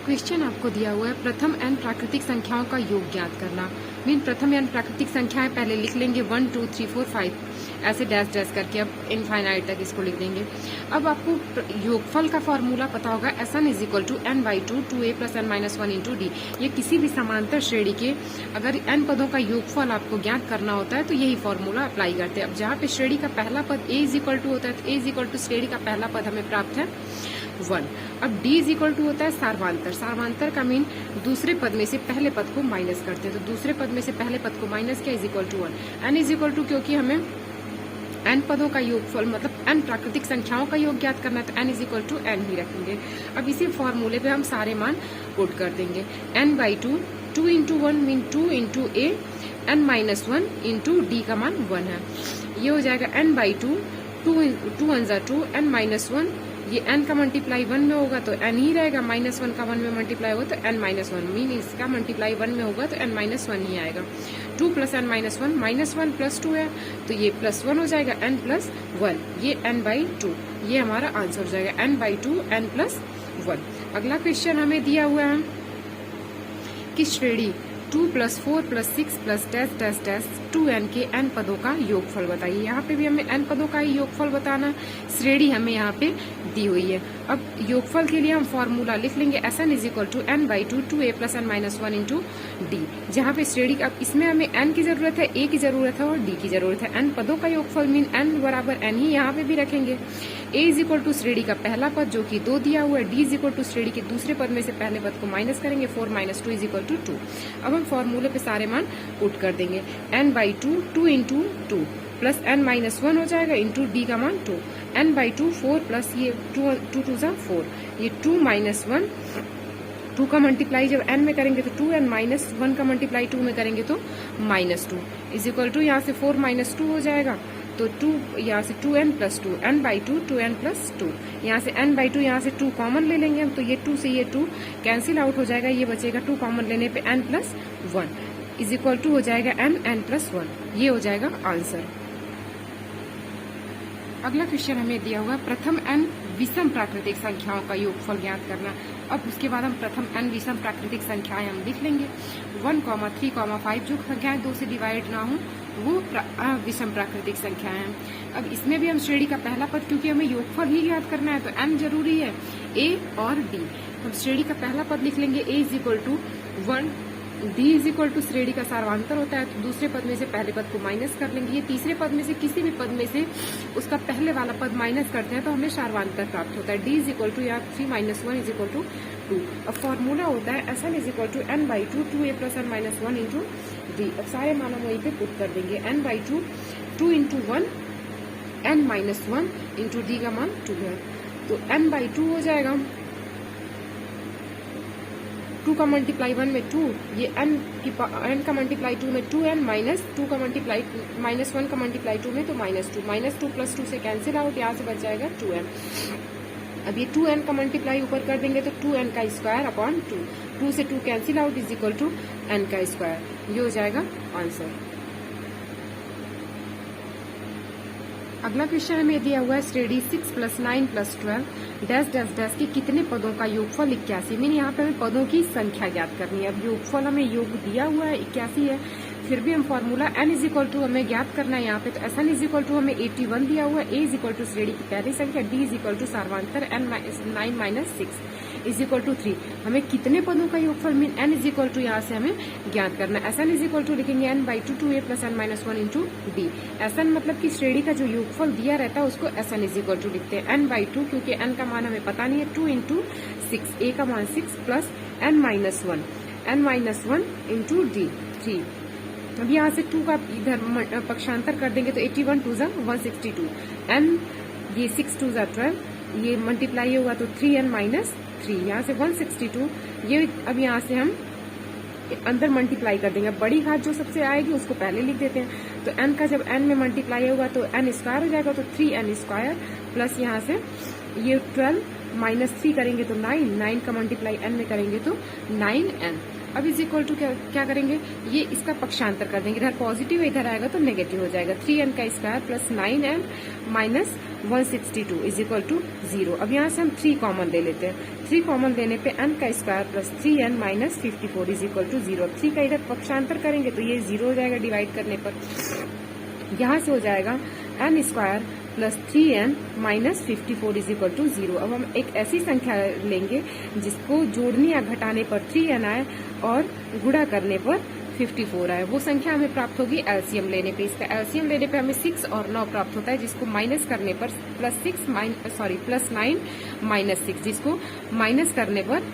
Question आपको दिया हुआ है प्रथम n प्राकृतिक संख्याओं का योग ज्ञात करना। मीन प्रथम n प्राकृतिक संख्याएं पहले लिख लेंगे 1 2 3 4 5 ऐसे डैश डैश करके, अब इनफाइनाइट तक इसको लिख देंगे। अब आपको योगफल का फॉर्मूला पता होगा Sn is equal to n by 2 2a plus n minus 1 into D. ये किसी भी समांतर श्रेणी के अगर n पदों का योगफल आपको ज्ञात करना होता है तो यही फॉर्मूला अप्लाई करते हैं। अब जहाँ पे श्रेणी का पहला पद a इज इक्वल टू होता है तो a इज इक्वल टू श्रेणी का पहला पद हमें प्राप्त है 1। अब d इज इक्वल टू होता है सार्वांतर। सार्वांतर का मीन दूसरे पद में से पहले पद को माइनस करते हैं, तो दूसरे पद में से पहले पद को माइनस किया is equal to 1। n is equal to, क्योंकि हमें n पदों का योगफल मतलब n प्राकृतिक संख्याओं का योग ज्ञात करना है तो n is equal to n ही रखेंगे। अब इसी फॉर्मूले पे हम सारे मान पुट कर देंगे। n by 2 2 into 1 mean 2 into a, n minus 1 into D का मान 1 है। ये हो जाएगा n बाई 2 2 1 जा 2 n माइनस 1, ये n का मल्टीप्लाई 1 में होगा तो n ही रहेगा, माइनस 1 का 1 में मल्टीप्लाई होगा तो n माइनस 1, मीन इसका मल्टीप्लाई 1 में होगा तो n माइनस 1 ही आएगा। 2 plus n minus 1, minus 1 plus 2 है तो ये प्लस 1 हो जाएगा n प्लस 1, ये n बाई 2, ये हमारा आंसर हो जाएगा n बाई 2 n प्लस 1। अगला क्वेश्चन हमें दिया हुआ है कि श्रेणी 2 plus 4 plus 6 plus dash dash dash 2n के n पदों का योगफल बताइए। यहाँ पे भी हमें n पदों का ही योगफल बताना, श्रेणी हमें यहाँ पे दी हुई है। अब योगफल के लिए हम फॉर्मूला लिख लेंगे Sn is equal to n by 2 2a plus n minus 1 into D. जहाँ पे श्रेणी का, इसमें हमें n की जरूरत है, a की जरूरत है और d की जरूरत है। n पदों का योगफल मीन n बराबर n ही यहाँ पे भी रखेंगे। a इज इक्वल टू श्रेणी का पहला पद जो कि 2 दिया हुआ है, d इज इक्वल टू श्रेणी के दूसरे पद में से पहले पद को माइनस करेंगे, 4 माइनस 2 इज इक्वल टू 2। अब हम फॉर्मूले पे सारे मान पुट कर देंगे। n by 2 2 into 2 plus n minus 1 हो जाएगा इंटू डी का मान 2, n बाई 2 4 प्लस ये 2 2 जा 4, ये 2 माइनस 1, 2 का मल्टीप्लाई जब n में करेंगे तो 2n माइनस 1 का मल्टीप्लाई 2 में करेंगे तो माइनस 2 इज इक्वल टू, यहाँ से 4 माइनस 2 हो जाएगा तो 2, यहाँ से 2n plus 2, n by 2 2n plus 2, यहाँ से n बाई 2, यहाँ से 2 कॉमन ले लेंगे हम तो ये 2 से ये 2 कैंसिल आउट हो जाएगा, ये बचेगा 2 कॉमन लेने पे n plus 1 is equal to हो जाएगा n प्लस 1, ये हो जाएगा आंसर। अगला क्वेश्चन हमें दिया हुआ प्रथम n विषम प्राकृतिक संख्याओं का योगफल ज्ञात करना। अब उसके बाद हम प्रथम n विषम प्राकृतिक संख्याएं हम लिख लेंगे। 1, 3, 5 जो संख्याएं 2 से डिवाइड ना हो वो विषम प्राकृतिक संख्याएं हैं। अब इसमें भी हम श्रेणी का पहला पद, क्योंकि हमें योगफल ही ज्ञात करना है तो n जरूरी है, a और d। हम श्रेणी का पहला पद लिख लेंगे a is equal to 1, d is equal to श्रेणी का सार्वांतर होता है तो दूसरे पद में से पहले पद को माइनस कर लेंगे। ये तीसरे पद में से किसी भी पद में से उसका पहले वाला पद माइनस करते हैं तो हमें सार्वांतर प्राप्त होता है। d इज इक्वल टू या 3 माइनस 1 इज इक्वल टू 2। अब फॉर्मूला होता है Sn is equal to n by 2 2a plus n minus 1 into d. अब सारे मान हम वहीं पे पुट कर देंगे। n by 2 2 into 1 n minus 1 into D का मान 2 है तो n बाई 2 हो जाएगा, 2 का मल्टीप्लाई 1 में 2, ये n का मल्टीप्लाई 2 में 2n माइनस 2 का मल्टीप्लाई माइनस 1 का मल्टीप्लाई 2 में तो माइनस 2 प्लस 2 से कैंसिल आउट, यहाँ से बच जाएगा 2n। अब ये 2n का मल्टीप्लाई ऊपर कर देंगे तो 2n का स्क्वायर अपॉन 2 से 2 cancel out is equal to n का स्क्वायर, ये हो जाएगा आंसर। अगला क्वेश्चन हमें दिया हुआ है श्रेणी 6 plus 9 plus 12 dash dash dash के कितने पदों का योगफल 81। मीन यहाँ पे हमें पदों की संख्या ज्ञात करनी है। अब योगफल हमें योग दिया हुआ है 81 है, फिर भी हम formula n is equal to हमें ज्ञात करना है यहाँ पे तो Sn इज इक्वल टू हमें 81 दिया हुआ है, a इज इक्वल टू श्रेणी की पहली संख्या, d इज इक्वल टू सार्वांतर n 9 minus 6 is equal to 3। हमें कितने पदों का योगफल mean n is equal to यहाँ से हमें ज्ञात करना है। Sn इज इक्वल टू लिखेंगे n by 2 2a plus n minus 1 into d. Sn मतलब कि श्रेणी का जो योगफल दिया रहता है उसको Sn इज इक्वल टू लिखते हैं n बाई 2, क्योंकि n का मान हमें पता नहीं है, 2 इंटू 6, a का मान 6 plus n minus 1 into D 3। अब यहाँ से 2 का इधर पक्षांतर कर देंगे तो 81 2 जा 162, n ये 6 2 जा 12, ये मल्टीप्लाई होगा तो 3n माइनस 3, यहाँ से 162, ये अब यहाँ से हम अंदर मल्टीप्लाई कर देंगे। बड़ी घात जो सबसे आएगी उसको पहले लिख देते हैं तो n का जब n में मल्टीप्लाई होगा तो n स्क्वायर हो जाएगा तो 3n स्क्वायर प्लस यहाँ से ये 12 माइनस 3 करेंगे तो 9 का मल्टीप्लाई n में करेंगे तो 9n अब इज इक्वल टू क्या करेंगे, ये इसका पक्षांतर कर देंगे, इधर पॉजिटिव है इधर आएगा तो नेगेटिव हो जाएगा। 3n का square plus 9n minus 162 is equal to 0। अब यहाँ से हम 3 कॉमन ले लेते हैं। 3 कॉमन लेने पे n का square plus 3n minus 54 is equal to 0। 3 का इधर पक्षांतर करेंगे तो ये 0 हो जाएगा डिवाइड करने पर। यहाँ से हो जाएगा n square plus 3n minus 54 is equal to 0। अब हम एक ऐसी संख्या लेंगे जिसको जोड़ने या घटाने पर 3n आए और गुणा करने पर 54 आए, वो संख्या हमें प्राप्त होगी एलसीएम लेने पे। इसका एलसीएम लेने पे हमें 6 और 9 प्राप्त होता है, जिसको माइनस करने पर प्लस 9 माइनस 6, जिसको माइनस करने पर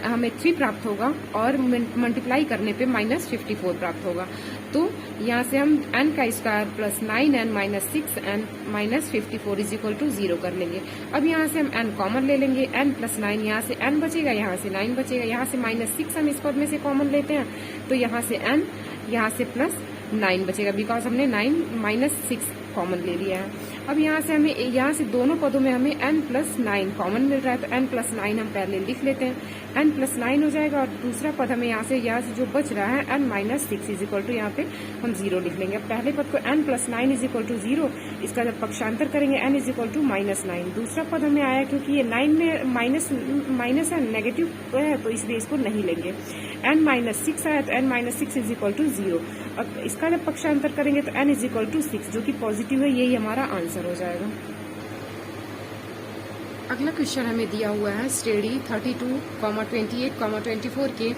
हमें 3 प्राप्त होगा और मल्टीप्लाई करने पे माइनस 54 प्राप्त होगा। तो यहाँ से हम n का square plus 9n minus 6n minus 54 is equal to 0 कर लेंगे। अब यहाँ से हम n कॉमन ले लेंगे, n प्लस 9, यहाँ से n बचेगा, यहाँ से 9 बचेगा, यहाँ से माइनस 6 हम इस पद में से कॉमन लेते हैं तो यहाँ से n, यहाँ से प्लस 9 बचेगा, बिकॉज हमने 9 माइनस 6 कॉमन ले लिया है। अब यहाँ से हमें, यहाँ से दोनों पदों में हमें n प्लस 9 कॉमन मिल रहा है तो n प्लस 9 हम पहले लिख लेते हैं, n प्लस 9 हो जाएगा और दूसरा पद हमें यहाँ से जो बच रहा है n minus 6 is equal to, यहाँ पे हम 0 लिख लेंगे। अब पहले पद को n plus 9 is equal to 0, इसका जब पक्षांतर करेंगे n is equal to minus 9। दूसरा पद हमें आया क्योंकि ये 9 में माइनस है, नेगेटिव है, तो इसलिए इसको नहीं लेंगे। n माइनस 6 आया तो n minus 6 is equal to 0। अब इसका जब पक्षांतर करेंगे तो n इज इक्वल टू 6, जो कि पॉजिटिव है, यही हमारा आंसर हो जाएगा। अगला क्वेश्चन हमें दिया हुआ है श्रेणी 32, 28, 24 के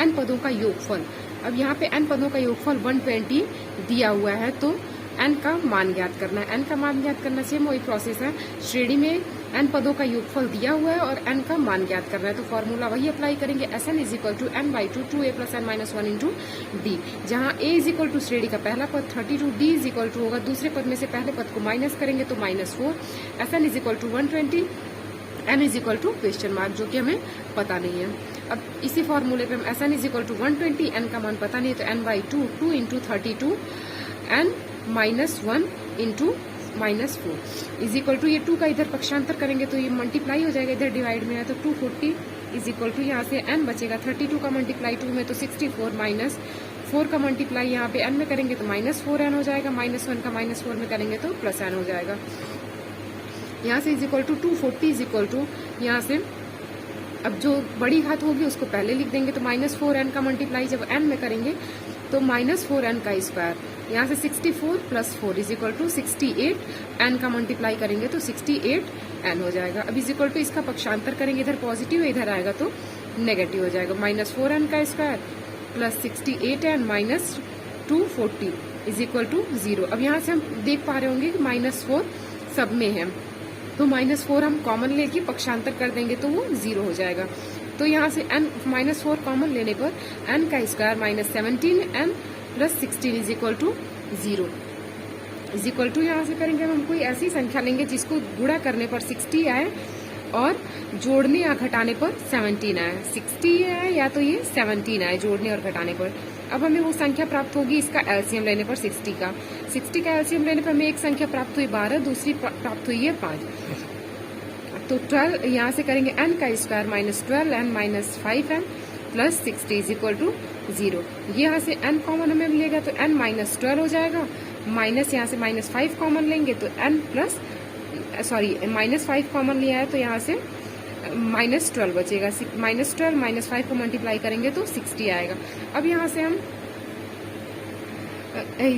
n पदों का योगफल। अब यहाँ पे n पदों का योगफल 120 दिया हुआ है तो n का मान ज्ञात करना है। n का मान ज्ञात करना सेम वही प्रोसेस है, श्रेणी में n पदों का योगफल दिया हुआ है और n का मान ज्ञात करना है तो फॉर्मूला वही अप्लाई करेंगे, Sn is equal to n by 2a plus n minus 1 into D, जहाँ a इज इक्वल टू श्रेणी का पहला पद 32, d इज इक्वल टू होगा दूसरे पद में से पहले पद को माइनस करेंगे तो -4, Sn is equal to 120, n is equal to question mark, जो कि हमें पता नहीं है। अब इसी फॉर्मूले पे हम Sn is equal to 120, n का मान पता नहीं है तो n by 2 into 32 n minus 1 into minus 4 is equal to, ये 2 का इधर पक्षांतर करेंगे तो ये मल्टीप्लाई हो जाएगा, इधर डिवाइड में है तो 240 इज इक्वल टू, यहाँ से n बचेगा 32 का मल्टीप्लाई 2 में तो 64 माइनस 4 का मल्टीप्लाई यहाँ पे n में करेंगे तो माइनस 4n हो जाएगा, माइनस 1 का माइनस 4 में करेंगे तो प्लस n हो जाएगा। यहाँ से is equal to 240 is equal to, यहाँ से अब जो बड़ी घात होगी उसको पहले लिख देंगे तो माइनस 4n का मल्टीप्लाई जब n में करेंगे तो माइनस 4n का स्क्वायर, यहाँ से 64 plus 4 is equal to 68, n का मल्टीप्लाई करेंगे तो 68n हो जाएगा। अब इज इक्वल टू इसका पक्षांतर करेंगे, इधर पॉजिटिव है इधर आएगा तो नेगेटिव हो जाएगा, माइनस 4n का square plus 68n minus 240 is equal to 0। अब यहाँ से हम देख पा रहे होंगे कि -4 सब में है तो -4 हम कॉमन लेके पक्षांतर कर देंगे तो वो 0 हो जाएगा। तो यहाँ से n -4 कॉमन लेने पर n का square minus 17n plus 16 is equal to 0 is equal to, यहाँ से करेंगे हम कोई ऐसी संख्या लेंगे जिसको गुणा करने पर 60 आए और जोड़ने या घटाने पर 17 आए, 60 आए या तो ये 17 आए जोड़ने और घटाने पर। अब हमें वो संख्या प्राप्त होगी इसका एलसीएम लेने पर 60 का एलसीएम लेने पर हमें एक संख्या प्राप्त हुई 12, दूसरी प्राप्त हुई है 5, तो 12 यहाँ से करेंगे n का square minus 12n minus 5n plus 60 is equal to 0। यहाँ से n कॉमन हमें मिलेगा तो n माइनस 12 हो जाएगा, माइनस यहाँ से माइनस 5 कॉमन लेंगे तो n प्लस माइनस 5 कॉमन लिया है तो यहाँ से माइनस 12 बचेगा, माइनस 12 माइनस 5 को मल्टीप्लाई करेंगे तो 60 आएगा। अब यहाँ से हम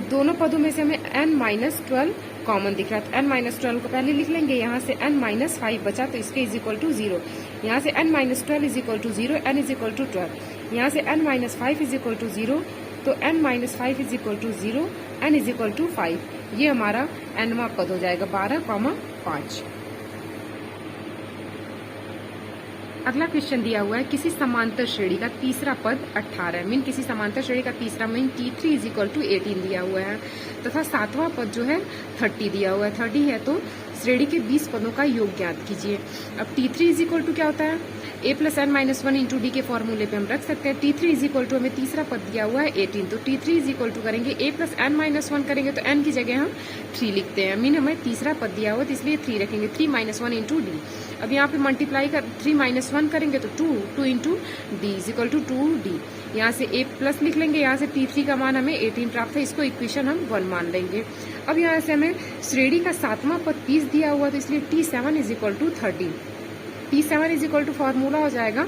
दोनों पदों में से हमें n माइनस 12 कॉमन दिख रहा है तो n माइनस 12 को पहले लिख लेंगे, यहाँ से n माइनस 5 बचा तो इसके इज इक्वल टू 0, यहाँ से n minus 12 is equal to 0, n is equal to 12, यहाँ से n minus 5 is equal to 0 तो n minus 5 is equal to 0, n is equal to 5, ये हमारा nवां पद हो जाएगा 12,5। अगला क्वेश्चन दिया हुआ है किसी समांतर श्रेणी का तीसरा पद 18 मीन किसी समांतर श्रेणी का तीसरा mean T3 is equal to 18 दिया हुआ है तथा सातवां पद जो है 30 दिया हुआ है, 30 है तो श्रेणी के 20 पदों का योग ज्ञात कीजिए। अब T3 इज इक्वल टू क्या होता है, a plus n minus 1 into D के फॉर्मूले पे हम रख सकते हैं। T3 इज इक्वल टू हमें तीसरा पद दिया हुआ है 18, तो T3 इज इक्वल टू करेंगे a प्लस n माइनस 1 करेंगे तो n की जगह हम 3 लिखते हैं, मीन हमें तीसरा पद दिया हुआ है तो इसलिए 3 रखेंगे, 3 माइनस 1 इंटू डी। अब यहाँ पे मल्टीप्लाई कर 3 माइनस 1 करेंगे तो 2 into d is equal to 2d। यहाँ से a प्लस लिख लेंगे, यहाँ से T3 का मान हमें 18 प्राप्त है, इसको इक्वेशन हम 1 मान लेंगे। अब यहाँ से हमें श्रेणी का 7वां पद 20 दिया हुआ तो इसलिए T7 is equal to 30। T7 is equal to formula हो जाएगा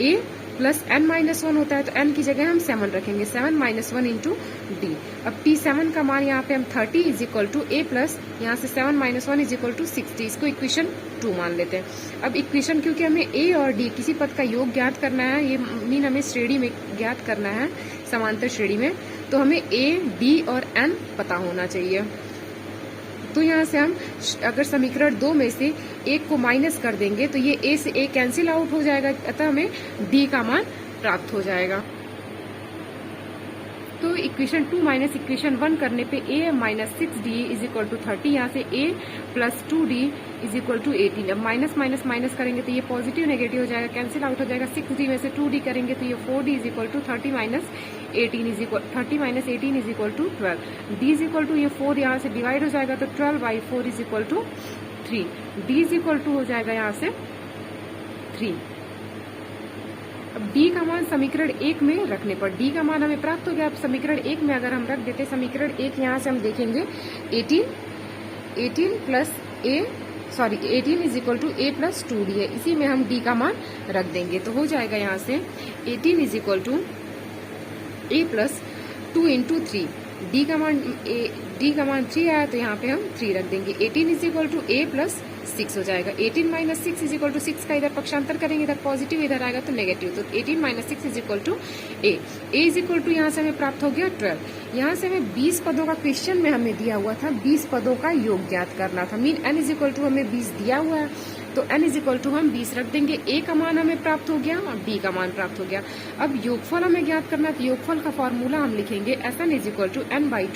a प्लस n माइनस 1 होता है तो n की जगह हम 7 रखेंगे, 7 माइनस 1 इंटू डी। अब T7 का मान यहाँ पे हम 30 is equal to a plus यहाँ से 7 माइनस 1 इज इक्वल टू 60, इसको इक्वेशन 2 मान लेते हैं। अब इक्वेशन क्योंकि हमें a और d किसी पद का योग ज्ञात करना है, ये मीन हमें श्रेणी में ज्ञात करना है, समांतर श्रेणी में, तो हमें a, d और n पता होना चाहिए। तो यहाँ से हम अगर समीकरण 2 में से एक को माइनस कर देंगे तो ये a से a कैंसिल आउट हो जाएगा, अतः हमें d का मान प्राप्त हो जाएगा। तो इक्वेशन 2 माइनस इक्वेशन 1 करने पे a minus 6d is equal to 30, यहाँ से a plus 2d is equal to 18। अब माइनस माइनस माइनस करेंगे तो ये पॉजिटिव नेगेटिव हो जाएगा, कैंसिल आउट हो जाएगा। 6d में से 2d करेंगे तो ये 4d is equal to 30 minus 18 is equal 30 minus 18 is equal to 12। d is equal to ये 4 यहाँ से डिवाइड हो जाएगा तो 12 by 4 is equal to 3। d is equal to हो जाएगा यहाँ से 3। अब d का मान समीकरण 1 में रखने पर d का मान हमें प्राप्त हो गया। अब समीकरण 1 में अगर हम रख देते, समीकरण 1 यहाँ से हम देखेंगे 18 plus a is equal to a plus 2d है, इसी में हम d का मान रख देंगे तो हो जाएगा यहाँ से 18 is equal to a plus 2 into 3। d का मान 3 आया तो यहाँ पे हम 3 रख देंगे। 18 is equal to a plus 6 हो जाएगा। 18 माइनस 6 इज इक्वल टू 6 का इधर पक्षांतर करेंगे, इधर पॉजिटिव इधर आएगा तो नेगेटिव, तो 18 minus 6 is equal to a is equal to यहाँ से हमें प्राप्त हो गया 12। यहाँ से हमें 20 पदों का क्वेश्चन में हमें दिया हुआ था 20 पदों का योग ज्ञात करना था, mean n is equal to हमें 20 दिया हुआ है तो n इज इक्वल टू हम 20 रख देंगे। a का मान हमें प्राप्त हो गया और d का मान प्राप्त हो गया। अब योगफल हमें ज्ञात करना है तो योगफल का फॉर्मूला हम लिखेंगे Sn is equal to n by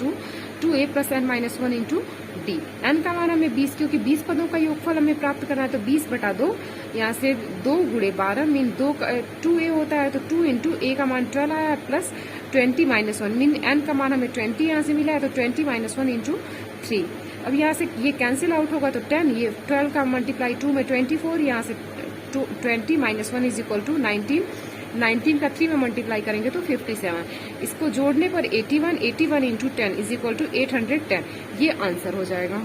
2 a plus n minus 1 into d. n का मान हमें 20, क्योंकि 20 पदों का योगफल हमें प्राप्त करना है तो 20 बटा 2, यहाँ से 2 गुणे 12 मीन 2a होता है तो 2 इंटू a का मान 12 आया प्लस 20 माइनस 1 मीन n का मान हमें 20 यहाँ से मिला है तो 20 माइनस 1 इंटू 3। अब यहाँ से ये कैंसिल आउट होगा तो 10, ये 12 का मल्टीप्लाई 2 में 24, यहाँ से 20 माइनस 1 इज इक्वल टू 19 का 3 में मल्टीप्लाई करेंगे तो 57। इसको जोड़ने पर 81 इंटू 10 इज इक्वल टू 810, ये आंसर हो जाएगा।